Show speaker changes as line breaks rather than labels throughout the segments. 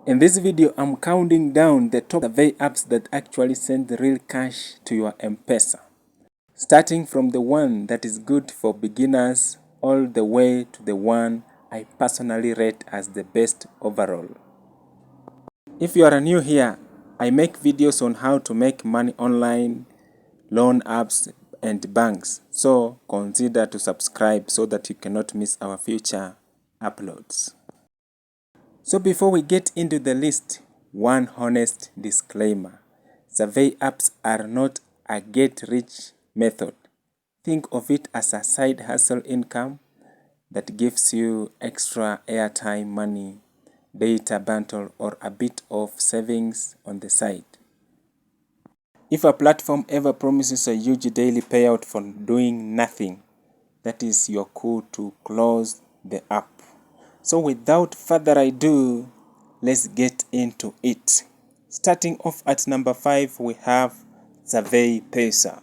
In this video, I'm counting down the top survey apps that actually send real cash to your M-PESA. Starting from the one that is good for beginners all the way to the one I personally rate as the best overall. If you are new here, I make videos on how to make money online, loan apps and banks, so consider to subscribe so that you cannot miss our future uploads. So before we get into the list, one honest disclaimer. Survey apps are not a get-rich method. Think of it as a side hustle income that gives you extra airtime money, data bundle, or a bit of savings on the side. If a platform ever promises a huge daily payout for doing nothing, that is your cue to close the app. So without further ado, let's get into it. Starting off at number 5, we have SurveyPesa.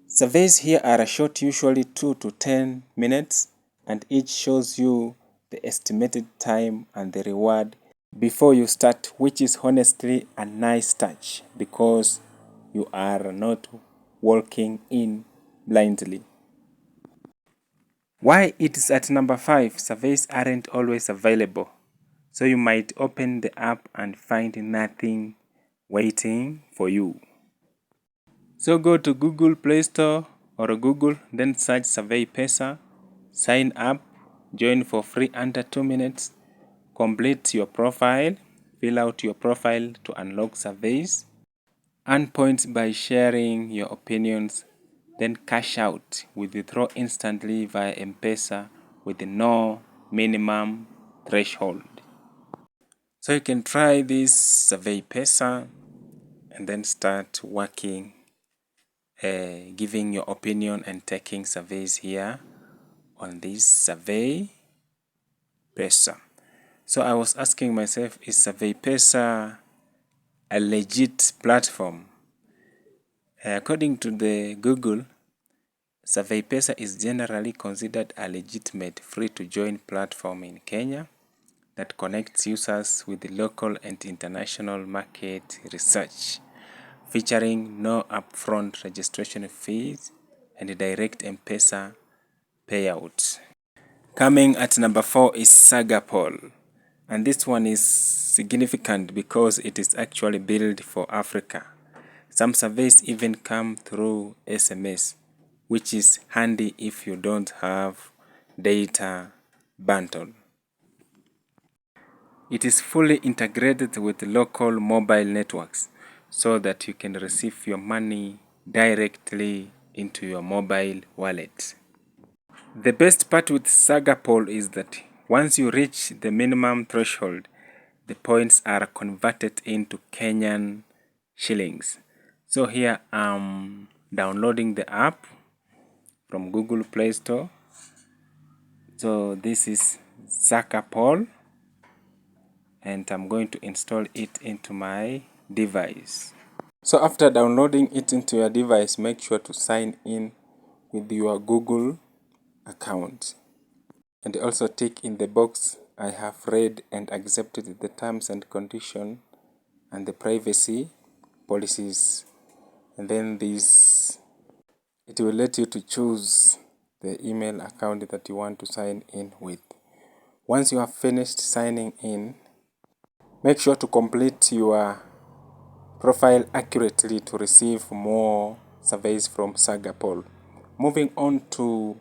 Surveys here are short, usually 2 to 10 minutes, and each shows you the estimated time and the reward before you start, which is honestly a nice touch because you are not walking in blindly. Why it is at number 5, surveys aren't always available. So you might open the app and find nothing waiting for you. So go to Google Play Store or Google, then search SurveyPesa, sign up, join for free under 2 minutes, complete your profile, fill out your profile to unlock surveys, earn points by sharing your opinions, then cash out, withdraw instantly via M-PESA with no minimum threshold. So you can try this SurveyPesa and then start working, giving your opinion and taking surveys here on this SurveyPesa. So I was asking myself, is SurveyPesa a legit platform? According to the Google, SurveyPesa is generally considered a legitimate free-to-join platform in Kenya that connects users with the local and international market research, featuring no upfront registration fees and direct M-PESA payouts. Coming at number 4 is SagaPoll, and this one is significant because it is actually built for Africa. Some surveys even come through SMS, which is handy if you don't have data bundle. It is fully integrated with local mobile networks so that you can receive your money directly into your mobile wallet. The best part with SagaPoll is that once you reach the minimum threshold, the points are converted into Kenyan shillings. So here I'm downloading the app from Google Play Store. So this is SagaPoll, and I'm going to install it into my device. So after downloading it into your device, make sure to sign in with your Google account. And also tick in the box, I have read and accepted the terms and conditions and the privacy policies. And then it will let you to choose the email account that you want to sign in with. Once you have finished signing in, make sure to complete your profile accurately to receive more surveys from SagaPoll. Moving on to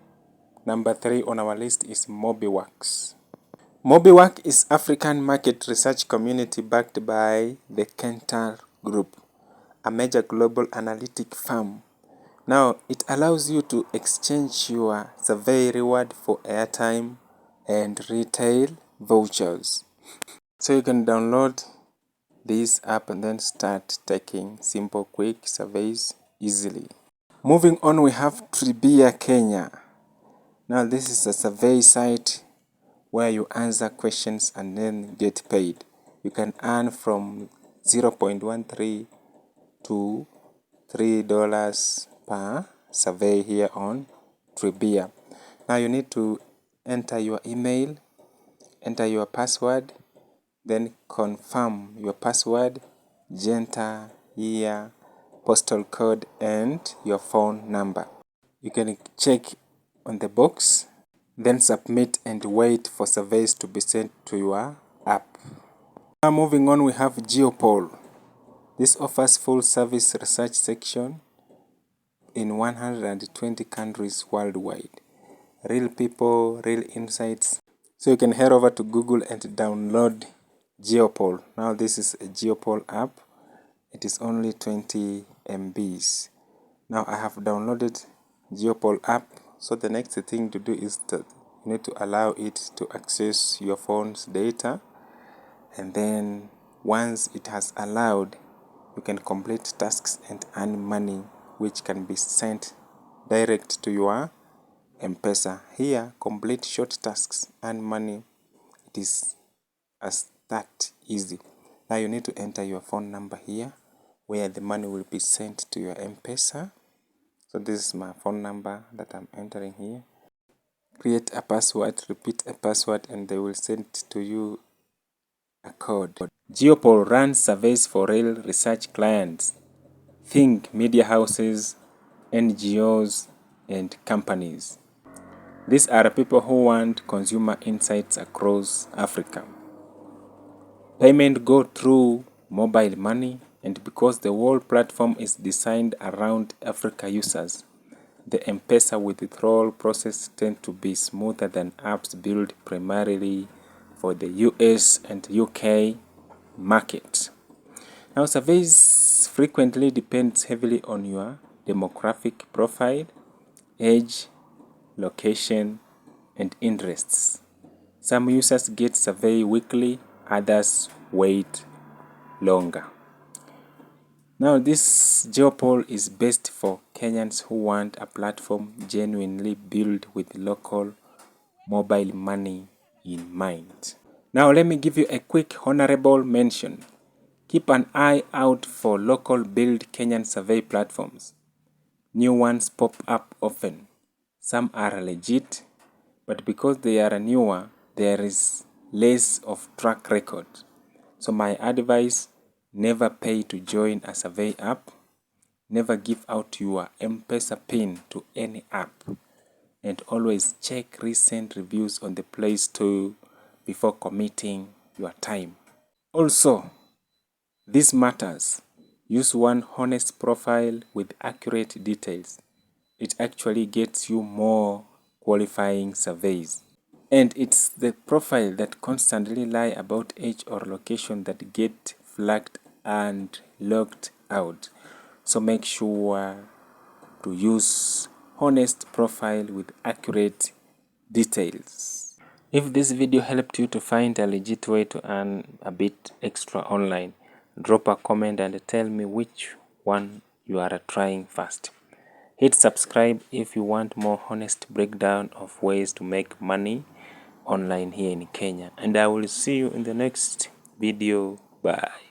number 3 on our list is MobiWorkx. MobiWorkx is African market research community backed by the Kentar Group, a major global analytic firm. Now, it allows you to exchange your survey reward for airtime and retail vouchers. So you can download this app and then start taking simple, quick surveys easily. Moving on, we have Tribia Kenya. Now, this is a survey site where you answer questions and then get paid. You can earn from 0.13 to $3 per survey here on Tribia. Now you need to enter your email, enter your password, then confirm your password, gender, year, postal code, and your phone number. You can check on the box, then submit and wait for surveys to be sent to your app. Now moving on, we have GeoPoll. This offers full service research section in 120 countries worldwide. Real people, real insights. So you can head over to Google and download GeoPoll. Now this is a GeoPoll app. It is only 20 MBs. Now I have downloaded GeoPoll app. So the next thing to do is that you need to allow it to access your phone's data. And then once it has allowed, you can complete tasks and earn money, which can be sent direct to your M-PESA. Here, complete short tasks, earn money. It is as that easy. Now you need to enter your phone number here, where the money will be sent to your M-PESA. So this is my phone number that I'm entering here. Create a password, repeat a password, and they will send to you a code. GeoPoll runs surveys for real research clients. Think media houses, NGOs, and companies. These are people who want consumer insights across Africa. Payment go through mobile money, and because the whole platform is designed around Africa users, the M-PESA withdrawal process tends to be smoother than apps built primarily for the US and UK market. Now, surveys frequently depend heavily on your demographic profile, age, location, and interests. Some users get survey weekly, others wait longer. Now, this GeoPoll is best for Kenyans who want a platform genuinely built with local mobile money in mind. Now, let me give you a quick honorable mention. Keep an eye out for local build Kenyan survey platforms. New ones pop up often. Some are legit, but because they are newer, there is less of track record. So my advice, never pay to join a survey app. Never give out your M-PESA PIN to any app. And always check recent reviews on the Play Store before committing your time. Also, this matters. Use one honest profile with accurate details. It actually gets you more qualifying surveys. And it's the profile that constantly lie about age or location that get flagged and locked out. So make sure to use honest profile with accurate details. If this video helped you to find a legit way to earn a bit extra online, drop a comment and tell me which one you are trying first. Hit subscribe if you want more honest breakdown of ways to make money online here in Kenya. And I will see you in the next video. Bye.